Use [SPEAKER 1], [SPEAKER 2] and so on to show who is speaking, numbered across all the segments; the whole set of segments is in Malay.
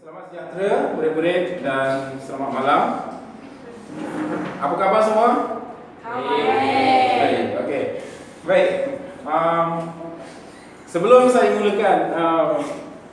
[SPEAKER 1] Selamat sejahtera murid-murid dan selamat malam. Apa khabar semua? Baik. Okey. Baik. Sebelum saya mulakan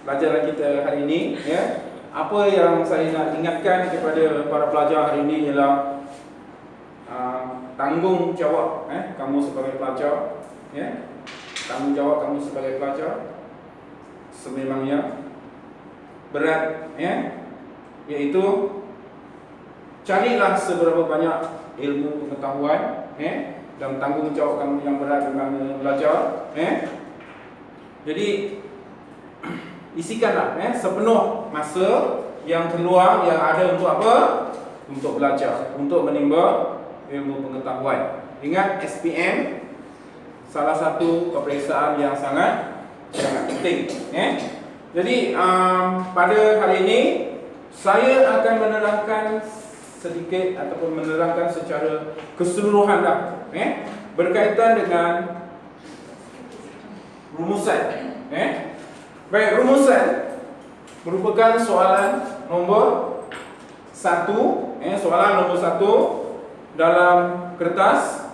[SPEAKER 1] pelajaran kita hari ini, ya, apa yang saya nak ingatkan kepada para pelajar hari ini ialah tanggungjawab kamu sebagai pelajar, ya. Tanggungjawab kamu sebagai pelajar sememangnya berat, ya, iaitu carilah seberapa banyak ilmu pengetahuan, dan tanggungjawab kamu yang berat dengan belajar, jadi isikanlah sepenuh masa yang keluar yang ada untuk apa? Untuk belajar, untuk menimba ilmu pengetahuan. Ingat, SPM salah satu peperiksaan yang sangat penting, Jadi pada hari ini saya akan menerangkan sedikit ataupun menerangkan secara keseluruhan berkaitan dengan rumusan. Baik, rumusan merupakan soalan nombor 1, soalan nombor 1 dalam kertas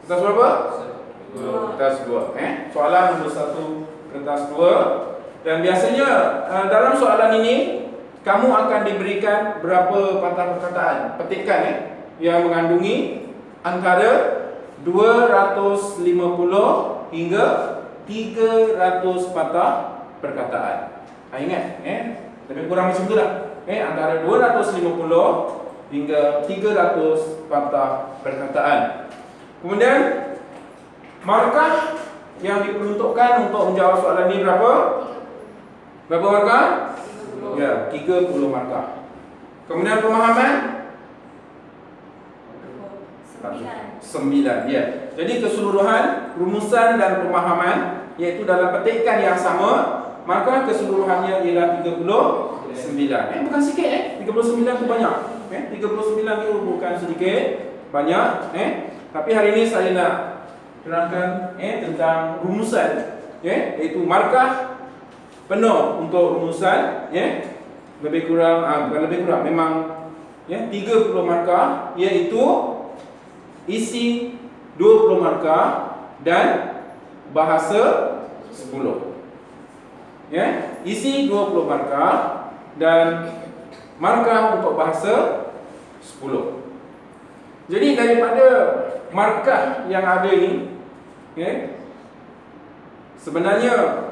[SPEAKER 1] berapa? Kertas 2. Soalan nombor 1 kertas 2. Dan biasanya dalam soalan ini kamu akan diberikan berapa patah perkataan, petikan yang mengandungi antara 250 hingga 300 patah perkataan. Ingat, lebih kurang macam itulah. Antara 250 hingga 300 patah perkataan. Kemudian markah yang diperuntukkan untuk menjawab soalan ini berapa? Berapa markah? 30. Ya, 30 markah. Kemudian pemahaman? 9. Ya. Jadi keseluruhan rumusan dan pemahaman, iaitu dalam petikan yang sama, maka keseluruhannya ialah 39. Bukan sikit, 39 itu banyak. 39 itu bukan sedikit, banyak. Tapi hari ini saya nak terangkan tentang rumusan, iaitu markah penuh untuk rumusan, lebih kurang, bukan lebih kurang, memang 30 markah, iaitu isi 20 markah dan bahasa 10. Isi 20 markah dan markah untuk bahasa 10. Jadi daripada markah yang ada ini, sebenarnya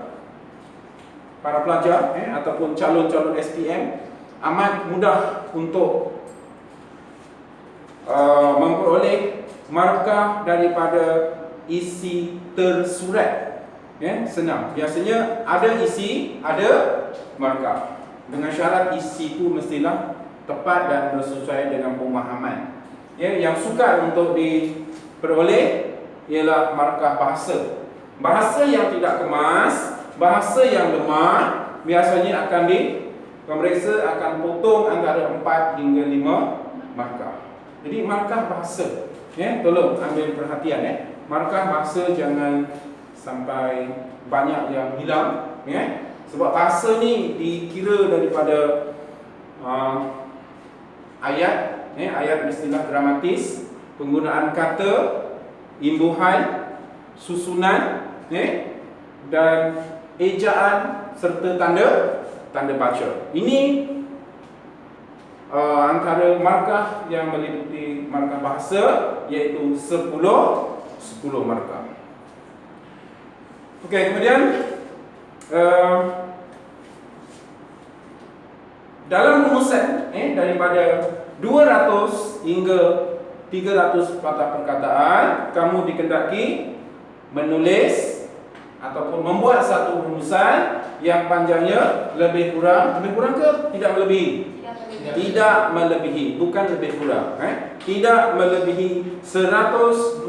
[SPEAKER 1] para pelajar ataupun calon-calon SPM amat mudah untuk memperoleh markah daripada isi tersurat. Senang. Biasanya ada isi, ada markah. Dengan syarat isi itu mestilah tepat dan bersesuaian dengan pemahaman. Yang sukar untuk diperoleh ialah markah bahasa. Bahasa yang tidak kemas, bahasa yang lemah, biasanya akan pemeriksa akan potong antara 4 hingga 5 markah. Jadi markah bahasa, tolong ambil perhatian, markah bahasa jangan sampai banyak yang hilang, sebab bahasa ni dikira daripada ayat, ayat istilah gramatis, penggunaan kata, imbuhan, susunan, dan ejaan serta tanda baca. Ini antara markah yang meliputi markah bahasa, iaitu 10 markah. Okey, kemudian dalam rumusan daripada 200 hingga 300 patah perkataan, kamu dikendaki menulis ataupun membuat satu rumusan yang panjangnya lebih kurang ke tidak melebihi? Tidak melebihi, bukan lebih kurang, tidak melebihi 120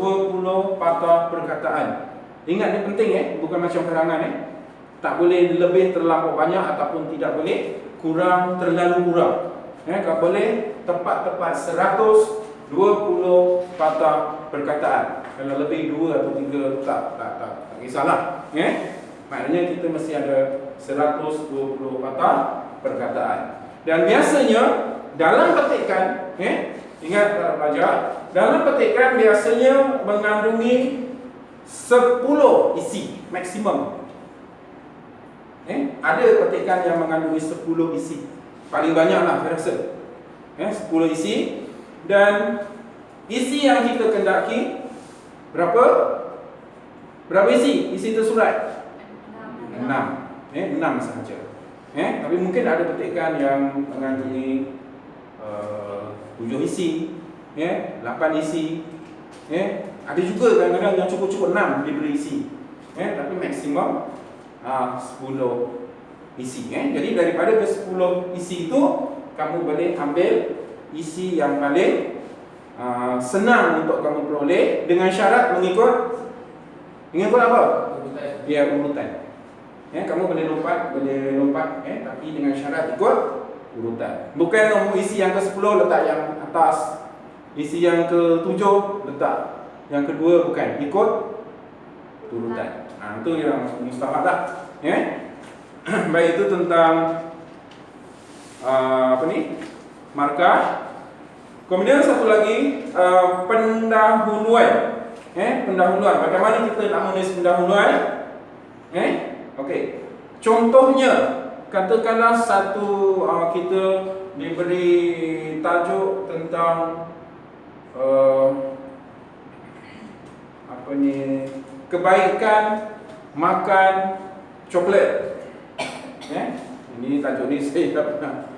[SPEAKER 1] patah perkataan. Ingat, ini penting, bukan macam karangan, tak boleh lebih terlampau banyak ataupun tidak boleh kurang terlalu kurang. Tak boleh tepat-tepat 120 patah perkataan. Kalau lebih 2 atau 3 tak kisahlah. Maknanya kita mesti ada 120 patah perkataan. Dan biasanya dalam petikan, ingat para pelajar, dalam petikan biasanya mengandungi 10 isi maksimum. Ada petikan yang mengandungi 10 isi. Paling banyaklah saya rasa. 10 isi. Dan isi yang kita kendaki berapa? Berapa isi? Isi tersurat 6. 6 sahaja. Tapi mungkin ada petikan yang mengandungi 7 isi, 8 isi. Ada juga kadang-kadang yang cukup-cukup 6 diberi isi. Tapi maksimum 10 isi. Jadi daripada ke 10 isi itu, kamu boleh ambil isi yang paling senang untuk kamu peroleh dengan syarat mengikut apa? Ya, urutan. Kamu boleh lompat, tapi dengan syarat ikut urutan. Bukan nombor isi yang ke-10 letak yang atas, isi yang ke-7 letak yang kedua, bukan, ikut urutan. Itu yang mustahab lah. Baik, itu tentang markah. Kemudian satu lagi, pendahuluan. Pendahuluan. Bagaimana kita nak menulis pendahuluan? Okey. Contohnya, katakanlah satu kita diberi tajuk tentang kebaikan makan coklat. Ini tajuk ni saya tak pernah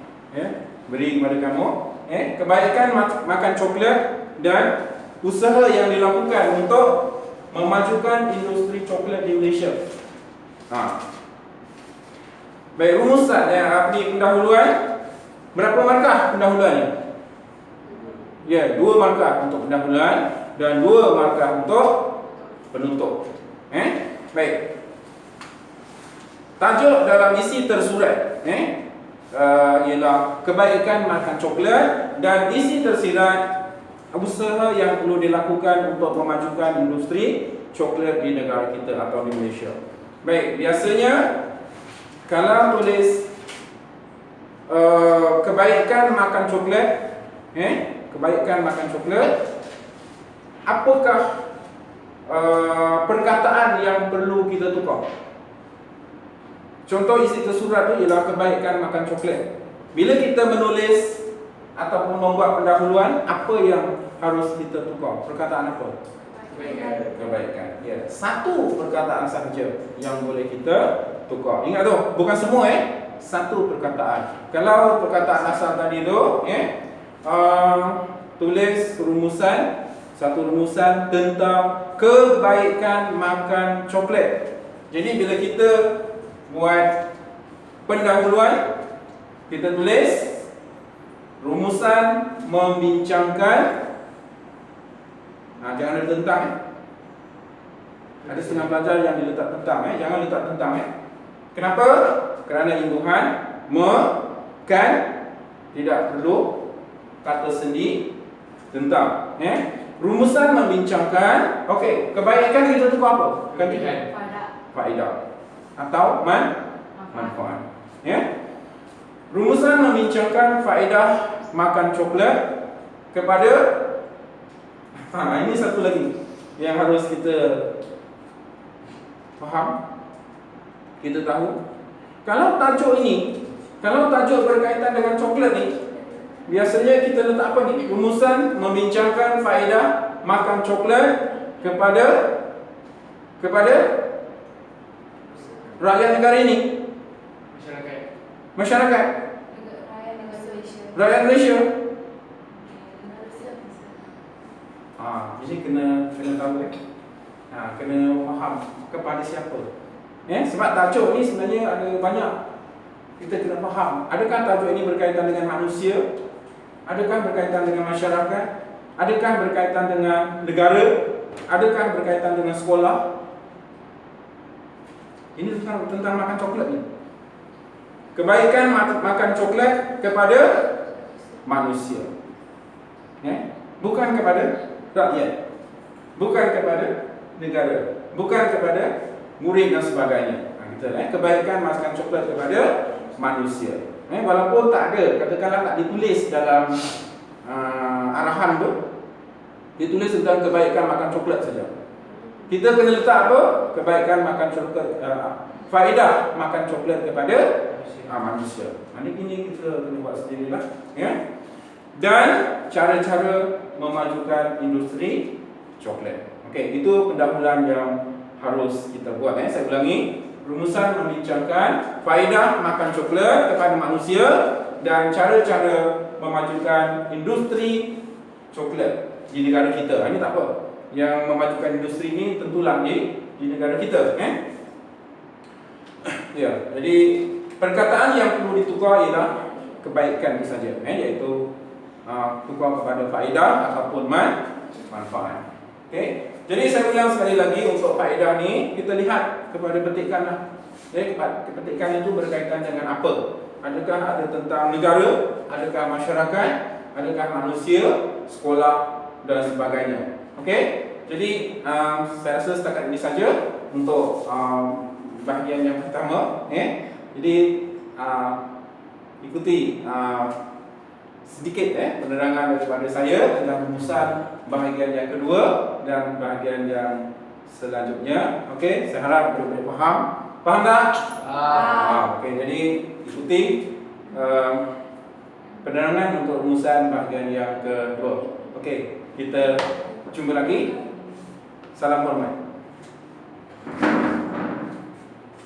[SPEAKER 1] beri kepada kamu. Kebaikan makan coklat dan usaha yang dilakukan untuk memajukan industri coklat di Malaysia. Baik, rumusan pendahuluan. Berapa markah pendahuluan ni? Ya, 2 markah untuk pendahuluan dan 2 markah untuk penutup. Baik. Tajuk dalam isi tersurat ialah kebaikan makan coklat, dan isi tersirat usaha yang perlu dilakukan untuk memajukan industri coklat di negara kita atau di Malaysia. Baik, biasanya kalau tulis kebaikan makan coklat, kebaikan makan coklat, apakah perkataan yang perlu kita tukar? Contoh isi tersurat itu ialah kebaikan makan coklat. Bila kita menulis ataupun membuat pendahuluan, apa yang harus kita tukar? Perkataan apa? Kebaikan. Ya, satu perkataan sahaja yang boleh kita tukar. Ingat tu, bukan semua satu perkataan. Kalau perkataan asal tadi tu, tulis rumusan, satu rumusan tentang kebaikan makan coklat. Jadi bila kita buat pendahuluan, kita tulis rumusan membincangkan. Jangan ada tentang. Ada setengah pelajar yang diletak tentang. Jangan letak tentang. Kenapa? Kerana imbuhan kan tidak perlu kata sendi tentang. Rumusan membincangkan. Okey, kebaikan kita tukar apa? Gantikan faedah atau manfaat. Rumusan membincangkan faedah makan coklat kepada ini satu lagi yang harus kita faham, kita tahu. Kalau tajuk ini, kalau tajuk berkaitan dengan coklat ni, biasanya kita letak apa ni? Rumusan membincangkan faedah makan coklat kepada rakyat negara ini. Masyarakat. Rakyat Malaysia. Jadi kena tahu kena faham kepada siapa. Sebab tajuk ni sebenarnya ada banyak. Kita kena faham. Adakah tajuk ini berkaitan dengan manusia? Adakah berkaitan dengan masyarakat? Adakah berkaitan dengan negara? Adakah berkaitan dengan sekolah? Ini tentang makan coklat ni. Kebaikan makan coklat kepada manusia. Bukan kepada rakyat, bukan kepada negara, bukan kepada murid dan sebagainya. kita kebaikan makan coklat kepada manusia. Walaupun tak ada, katakanlah tak ditulis dalam arahan tu, ditulis tentang kebaikan makan coklat saja. Kita kena letak apa? Kebaikan makan coklat, faedah makan coklat kepada manusia. Ini kita kena buat sendirilah, ya. Dan cara-cara memajukan industri coklat. Okey, itu pendahuluan yang harus kita buat. Saya ulangi, rumusan membincangkan faedah makan coklat kepada manusia dan cara-cara memajukan industri coklat di negara kita. Ini tak apa. Yang memajukan industri ini tentulah di negara kita. Ya, jadi perkataan yang perlu ditukar ialah kebaikan saja, iaitu tukar kepada faedah ataupun manfaat. Okey. Jadi saya ulang sekali lagi untuk faedah ni kita lihat kepada petikan petikan itu berkaitan dengan apa? Adakah ada tentang negara, adakah masyarakat, adakah manusia, sekolah dan sebagainya. Okey. Jadi saya rasa setakat ini saja untuk bahagian yang pertama. Jadi ikuti sedikit penerangan daripada saya tentang rumusan bahagian yang kedua dan bahagian yang selanjutnya. Okey, saya harap boleh faham. Faham tak? Okey, jadi ikuti penerangan untuk rumusan bahagian yang kedua. Okey, kita jumpa lagi. Salam hormat.